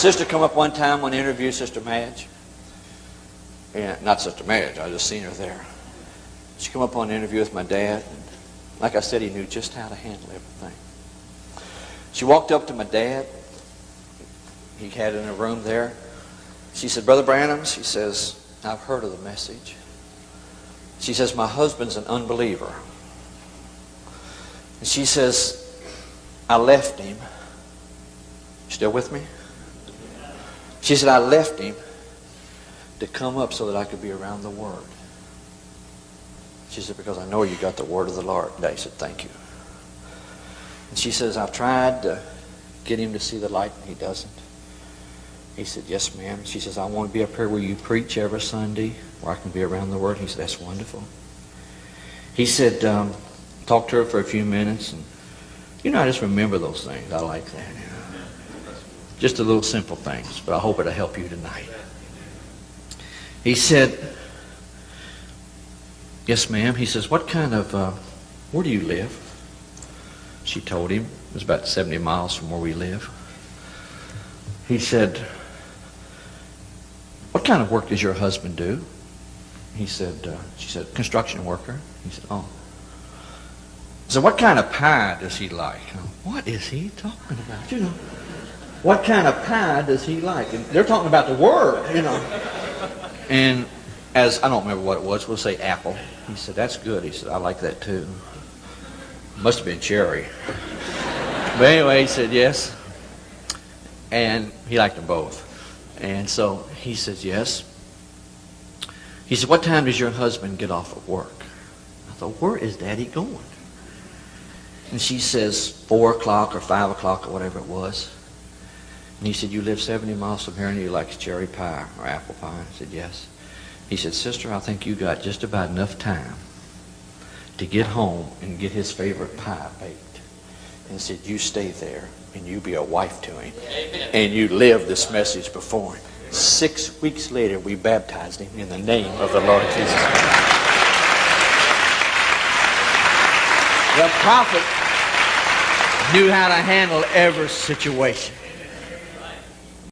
sister come up one time when I interviewed Sister Madge. And not Sister Madge, I just seen her there. She come up on an interview with my dad. And like I said, he knew just how to handle everything. She walked up to my dad. He had in a room there. She said, Brother Branham, she says, I've heard of the message. She says, my husband's an unbeliever. And she says, I left him. Still with me? She said, I left him to come up so that I could be around the Word. She said, because I know you got the Word of the Lord. And I said, thank you. And she says, I've tried to get him to see the light and he doesn't. He said, yes, ma'am. She says, I want to be up here where you preach every Sunday, where I can be around the Word. He said, that's wonderful. He said, talked to her for a few minutes. And, I just remember those things. I like that. Just the little simple things, but I hope it'll help you tonight. He said, yes, ma'am. He says, what kind of, where do you live? She told him. It was about 70 miles from where we live. He said, what kind of work does your husband do? He said, she said, construction worker. He said, oh. So what kind of pie does he like? What is he talking about? What kind of pie does he like? And they're talking about the Word, And as, I don't remember what it was, we'll say apple. He said, that's good. He said, I like that too. Must have been cherry. But anyway, he said yes. And he liked them both. And so he says, yes. He said, what time does your husband get off of work? I thought, where is Daddy going? And she says, 4 o'clock or 5 o'clock or whatever it was. And he said, you live 70 miles from here and you like cherry pie or apple pie? I said, yes. He said, sister, I think you got just about enough time to get home and get his favorite pie baked. And said, you stay there and you be a wife to him. And you live this message before him. 6 weeks later, we baptized him in the name of the Lord Jesus Christ. The prophet knew how to handle every situation.